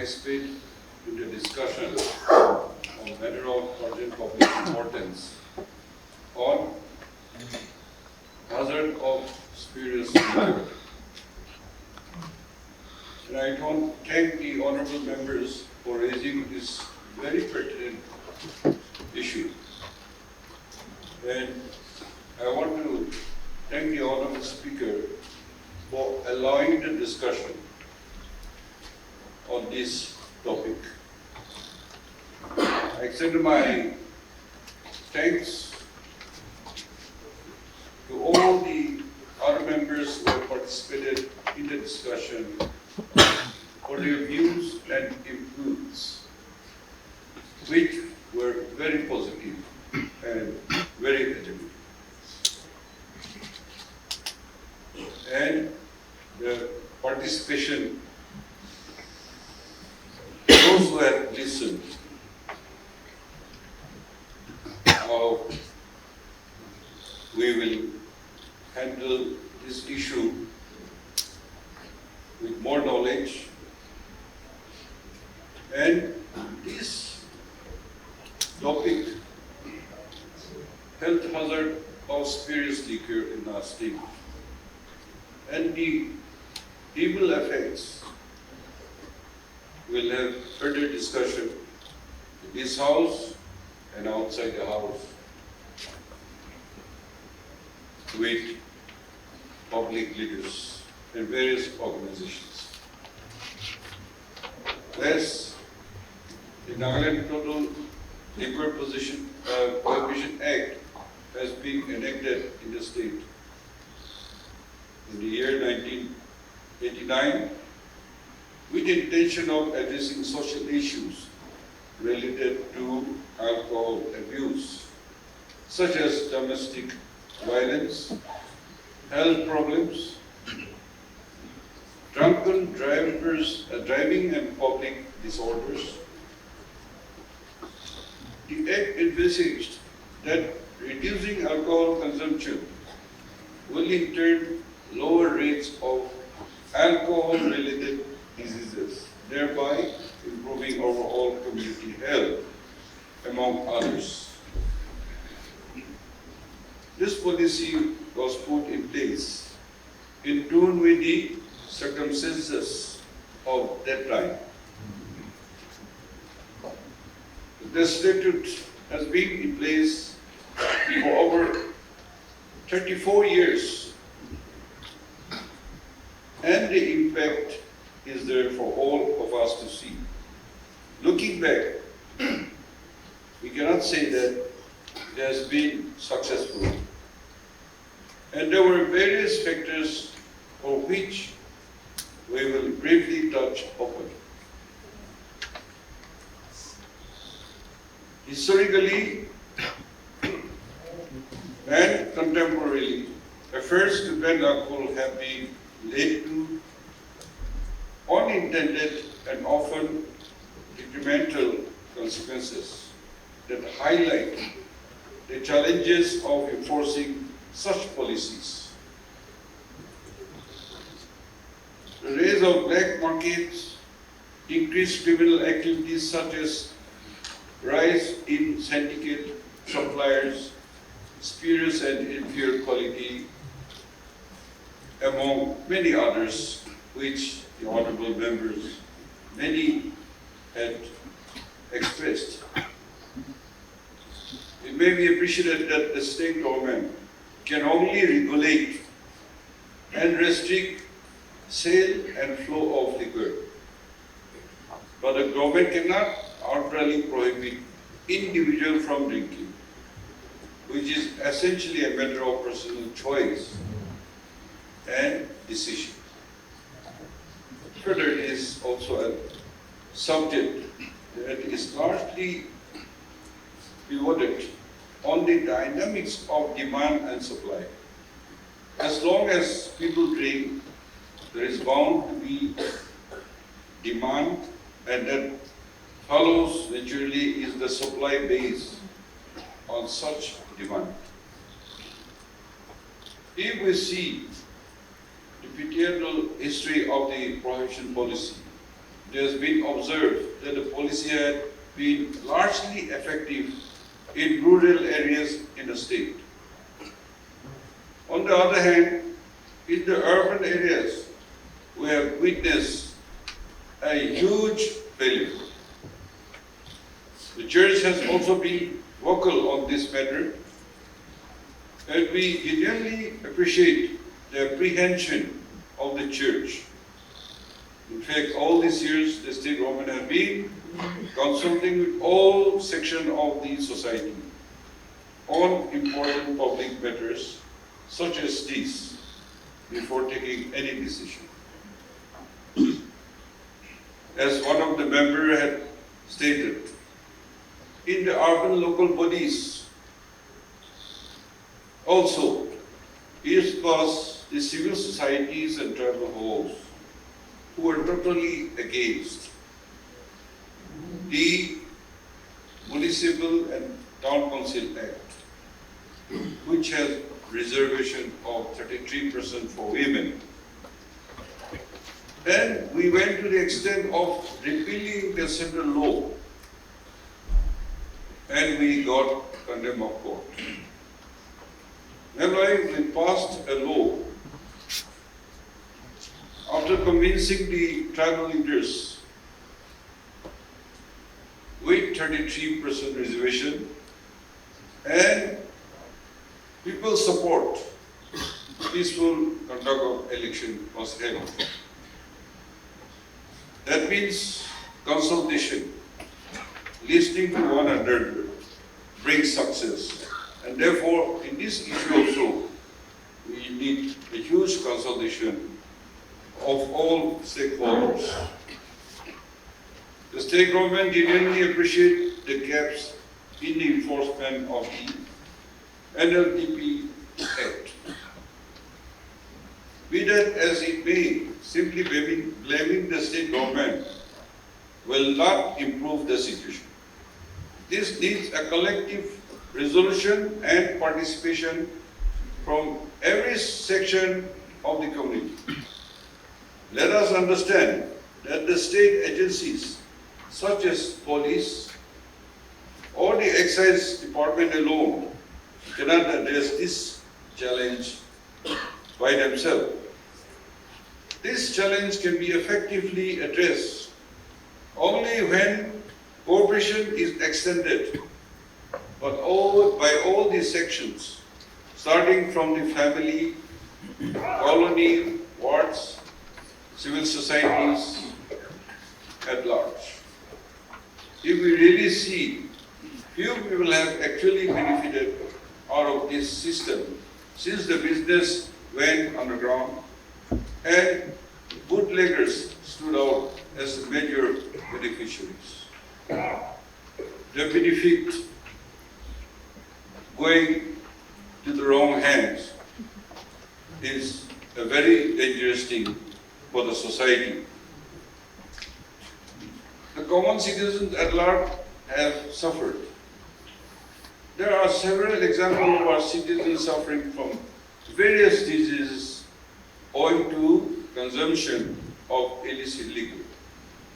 participate in the discussion on matter of urgent public importance on hazard of spurious liquor. And I want to thank the honorable members for raising this very pertinent issue. And I want to thank the honorable speaker for allowing the discussion on this topic. I extend my thanks to all the other members who have participated in the discussion for their views and inputs, which were very positive and very legitimate. And the participation, those who have listened, how we will handle this issue with more knowledge, and this topic, health hazard of spurious liquor in our state, and the evil effects, will have further discussion in this house and outside the house with public leaders and various organizations. Thus, the Nagaland Total Liquor Prohibition Act has been enacted in the state in the year 1989 with the intention of addressing social issues related to alcohol abuse, such as domestic violence, health problems, drunken driving and public disorders. The Act envisaged that reducing alcohol consumption will in turn lower rates of alcohol-related diseases, thereby improving overall community health, among others. This policy was put in place in tune with the circumstances of that time. The statute has been in place for over 34 years, and the impact is there for all of us to see. Looking back, we cannot say that it has been successful. And there were various factors for which we will briefly touch upon. Historically and contemporarily, efforts to ban alcohol have been led to unintended and often detrimental consequences that highlight the challenges of enforcing such policies. The rise of black markets, increased criminal activities such as rise in syndicate suppliers, spurious and inferior quality, among many others, which the honorable members, many had expressed. It may be appreciated that the state government can only regulate and restrict sale and flow of liquor, but the government cannot outrightly prohibit individual from drinking, which is essentially a matter of personal choice and decision. Further, it is also a subject that is largely pivoted on the dynamics of demand and supply. As long as people drink, there is bound to be demand, and that follows naturally is the supply base on such demand. If we see the pitiable history of the prohibition policy, it has been observed that the policy had been largely effective in rural areas in the state. On the other hand, in the urban areas, we have witnessed a huge failure. The church has also been vocal on this matter, and we genuinely appreciate the apprehension of the church. In fact, all these years, the state government has been consulting with all sections of the society on important public matters such as these before taking any decision. As one of the members had stated, in the urban local bodies also, it was the civil societies and tribal halls who were totally against the Municipal and Town Council Act, which has reservation of 33% for women. And we went to the extent of repealing the central law, and we got condemned of court. NLA, we passed a law after convincing the tribal leaders with 33% reservation, and people support peaceful conduct of election was held. That means consultation, listening to one another brings success. And therefore, in this issue also, we need a huge consultation of all stakeholders. The state government genuinely appreciates the gaps in the enforcement of the NLTP Act. Be that as it may, simply blaming the state government will not improve the situation. This needs a collective resolution and participation from every section of the community. Let us understand that the state agencies such as police or the excise department alone cannot address this challenge by themselves. This challenge can be effectively addressed only when cooperation is extended by all these sections, starting from the family, colony, wards, civil societies at large. If we really see, few people have actually benefited out of this system since the business went underground and bootleggers stood out as the major beneficiaries. The benefit going to the wrong hands is a very dangerous thing for the society. The common citizens at large have suffered. There are several examples of our citizens suffering from various diseases owing to consumption of illicit liquor.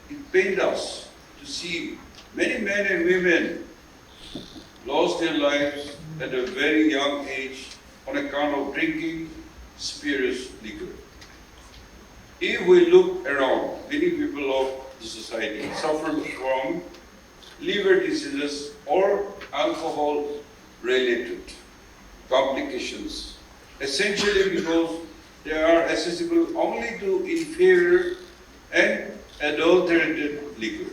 It pained us to see many men and women lost their lives at a very young age on account of drinking spurious liquor. If we look around, many people of the society suffer from liver diseases or alcohol-related complications, essentially because they are accessible only to inferior and adulterated liquor.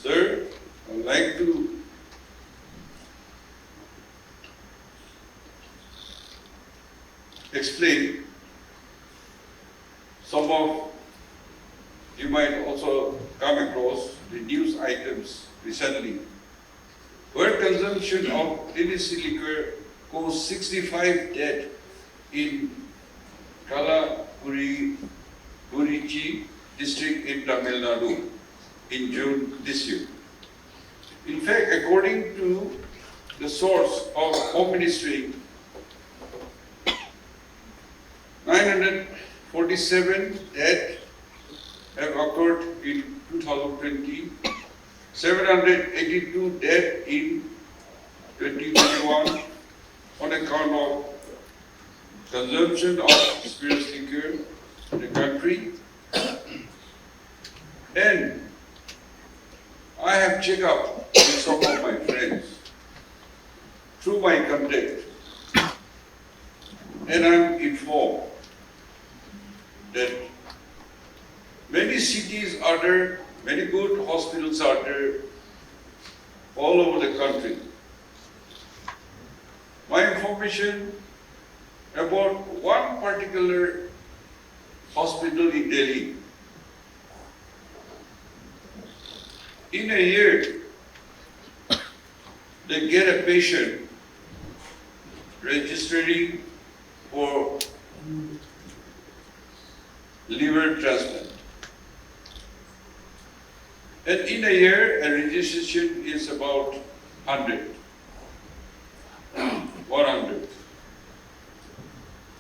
Sir, I would like to explain some of you might also come across the news items recently where consumption of illicit liquor caused 65 dead in Kalagurichi district in Tamil Nadu in June this year. In fact, according to the source of Home Ministry, 947 dead have occurred in 2020, 782 dead in 2021 on account of consumption of spirits liquor in the country. And I have checked up with some of my friends through my contact, and I'm informed that many cities are there, many good hospitals are there all over the country. My information about one particular hospital in Delhi, in a year, they get a patient registering for liver transplant. And in a year, a registration is about 100.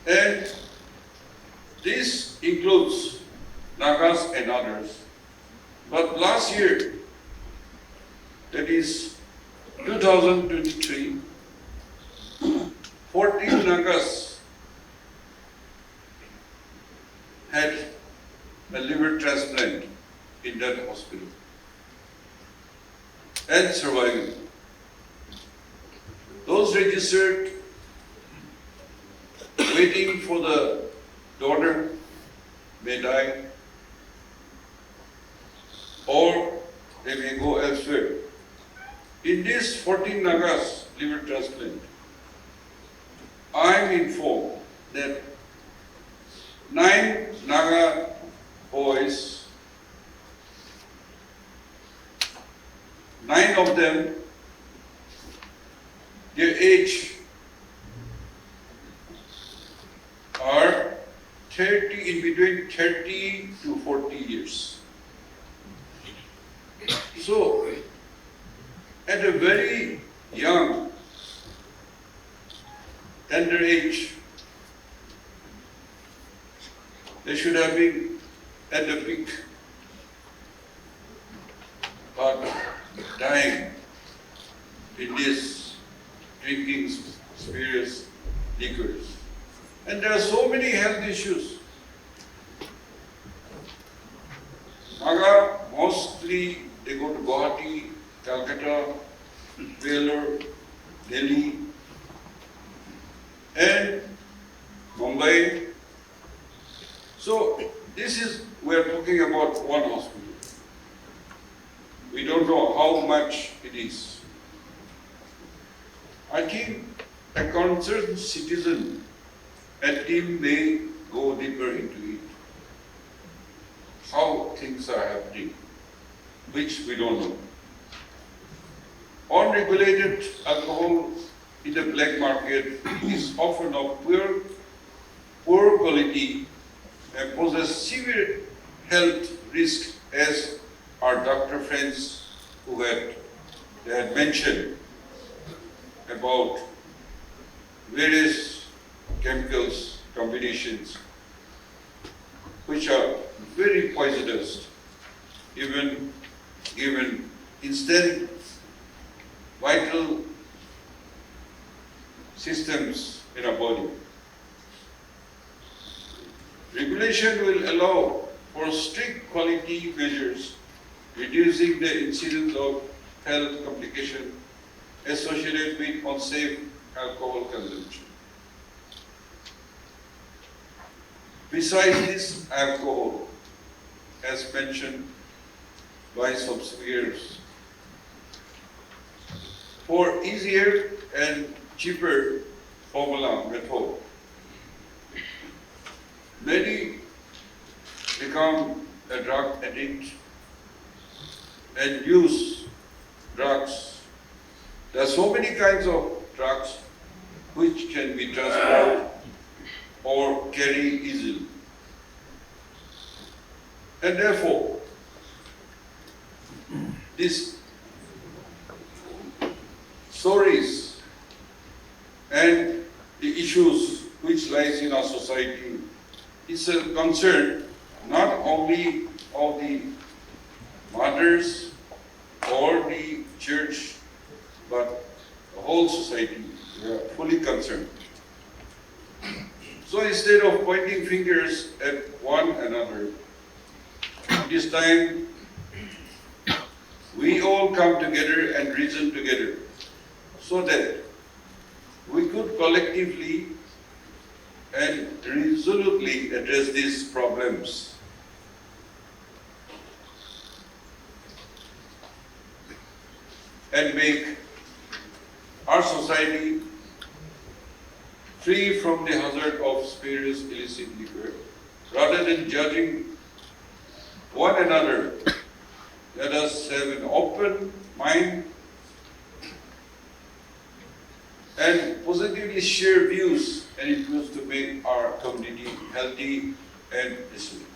And this includes Nagas and others. But last year, that is 2023, 14 Nagas had a liver transplant in that hospital and surviving. Those registered waiting for the donor may die or they may go elsewhere. In this 14 Nagas liver transplant, I am informed that 9 Naga boys, 9 of them, their age are 30, in between 30 to 40 years. So, at a very young, tender age, they should have been at the peak, but dying in this drinking spirits, liquors. And there are so many health issues. Naga, mostly they go to Guwahati, Calcutta, Vellore, Delhi, and Mumbai. So this is, we are talking about one hospital. We don't know how much it is. I think a concerned citizen, a team may go deeper into it. How things are happening, which we don't know. Unregulated alcohol in the black market is often of poor quality and poses severe health risk, as our doctor friends who had mentioned about various chemicals combinations which are very poisonous, even given instant vital systems in our body. Regulation will allow for strict quality measures, reducing the incidence of health complications associated with unsafe alcohol consumption. Besides this, alcohol, as mentioned by subsidiaries, for easier and cheaper formula method, many become a drug addict and use drugs. There are so many kinds of drugs which can be transported or carry easily. And therefore, these stories and the issues which lies in our society is a concern not only of the martyrs or the church, but the whole society. We are fully concerned. So instead of pointing fingers at one another, it is time we all come together and reason together so that we could collectively and resolutely address these problems. And make our society free from the hazard of spurious illicit liquor. Rather than judging one another, let us have an open mind and positively share views and influence to make our community healthy and resilient.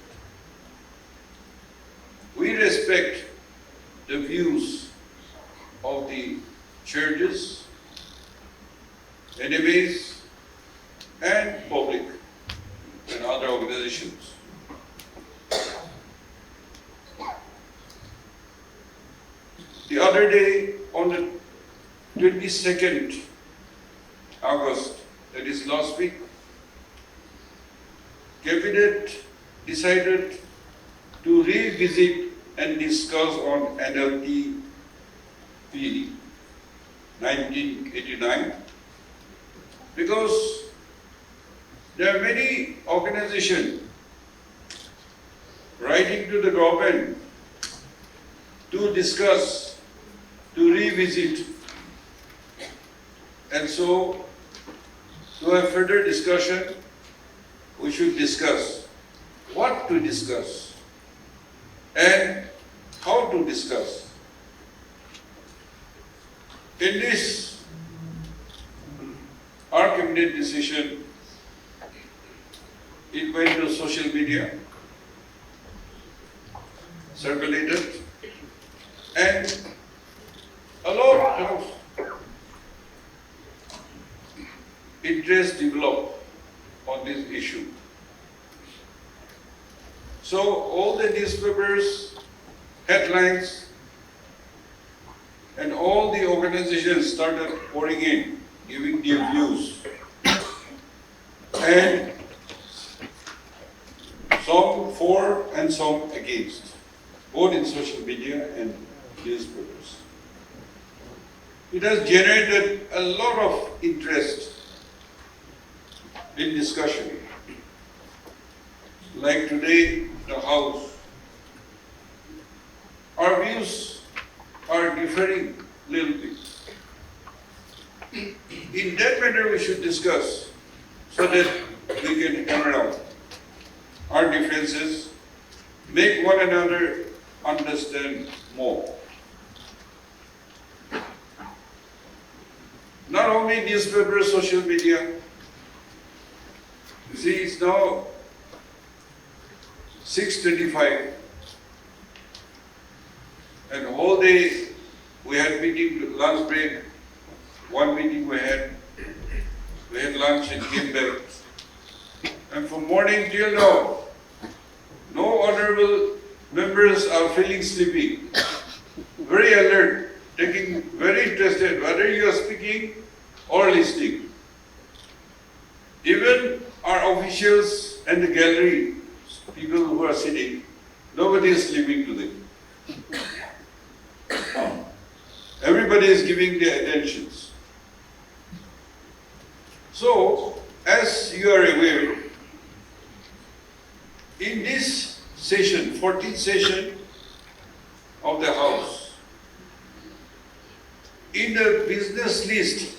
We respect the views of the churches, NLAs, and public and other organizations. The other day, on the 22nd August, that is last week, Cabinet decided to revisit and discuss on NLA 1989 because there are many organizations writing to the government to discuss, to revisit, and so to have further discussion, we should discuss what to discuss and how to discuss. In this, our cabinet decision, it went to social media, circulated, and a lot of interest developed on this issue. So all the newspapers, headlines, and all the organizations started pouring in, giving their views. And some for and some against, both in social media and newspapers. It has generated a lot of interest in discussion. Like today, the House, our views are differing a little bit. In that matter, we should discuss so that we can hammer out our differences, make one another understand more. Not only newspapers, social media. You see, it's now 6:25, and whole day we had meeting, lunch break. One meeting we had lunch and came back. And from morning till now, no honorable members are feeling sleepy. Very alert, taking very interested whether you are speaking or listening. Even our officials and the gallery, people who are sitting, nobody is sleeping today. Everybody is giving their attentions. So, as you are aware, in this session, 14th session of the House, in the business list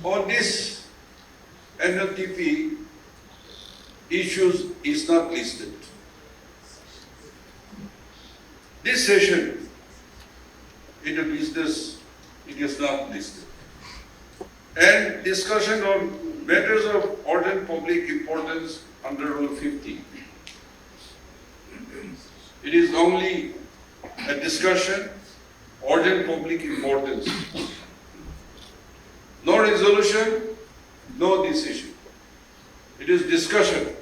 on this NLTP issues is not listed. This session in the business, it is not listed. And discussion on matters of urgent public importance under Rule 50. It is only a discussion, urgent public importance. No resolution, no decision. It is discussion.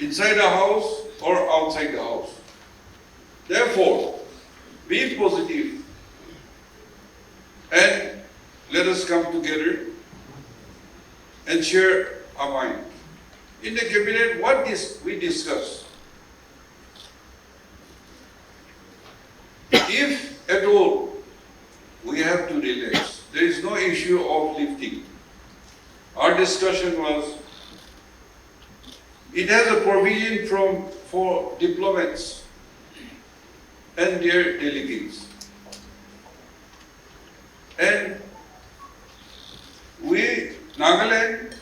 inside a house or outside the house. Therefore, be positive and let us come together and share our mind. In the cabinet, what we discuss? If at all we have to relax, there is no issue of lifting. Our discussion was, it has a provision for diplomats and their delegates. And Nagaland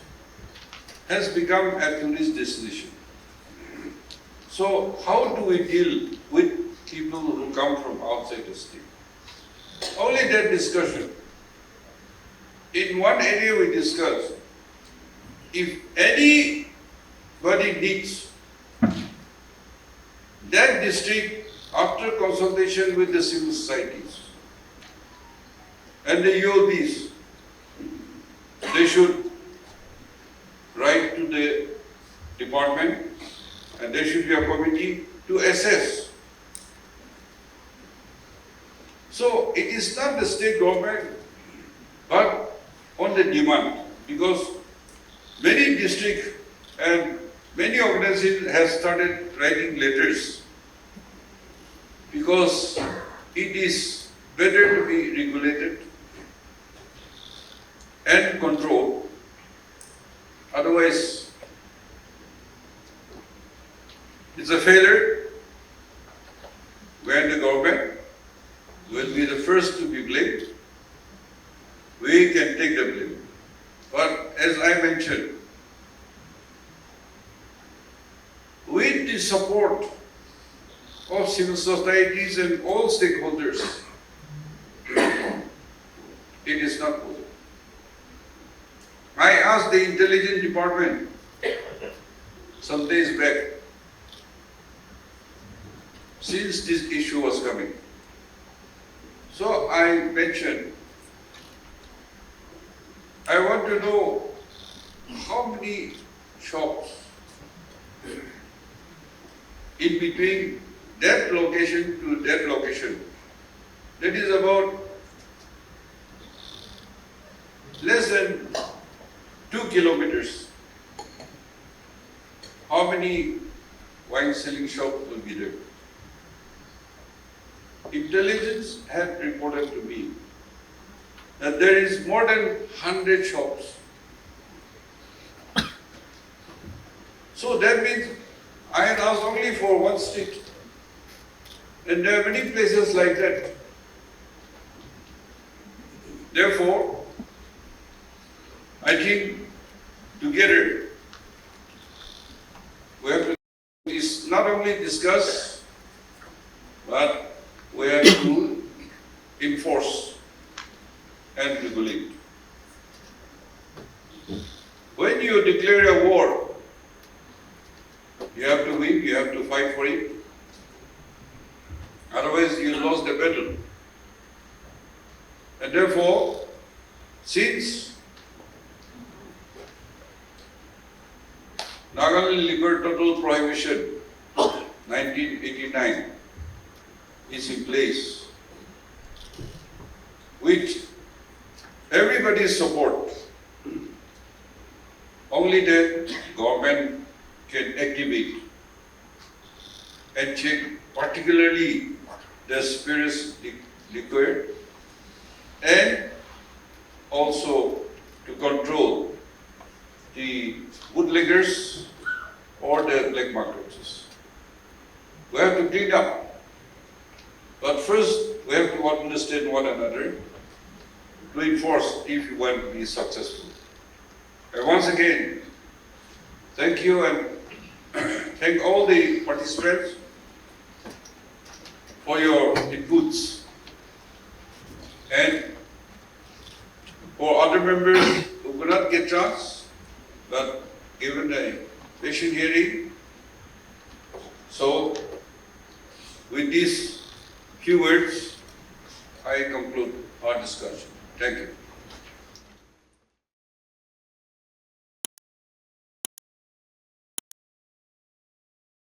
has become a tourist destination. So how do we deal with people who come from outside the state? Only that discussion. In one area we discussed, if anybody needs that district, after consultation with the civil societies and the UOBs, they should write to the department and there should be a committee to assess. So it is not the state government, but on the demand, because many districts and many organizations have started writing letters because it is better to be regulated and controlled. Otherwise, it's a failure when the government will be the first to be blamed. We can take the blame. But as I mentioned, with the support of civil societies and all stakeholders, it is not possible. I asked the intelligence department some days back, since this issue was coming. So I mentioned, I want to know how many shops in between that location to that location. That is about less than 2 kilometers. How many wine selling shops will be there? Intelligence had reported to me that there is more than 100 shops. So that means I had asked only for one street. And there are many places like that. Therefore, I think together we have to not only discuss, but we have to enforce and regulate. When you declare a war, you have to win, you have to fight for it. Otherwise, you lost the battle. And therefore, since Nagaland Liquor Total Prohibition 1989 is in place, with everybody's support, only then government can activate and check particularly the spirits liquor and also to control the bootleggers or the black marketers. We have to clean up. But first, we have to understand one another to enforce if we want to be successful. And once again, thank you and thank all the participants for your inputs. And for other members who could not get chance, but given the patient hearing, so with these few words, I conclude our discussion. Thank you.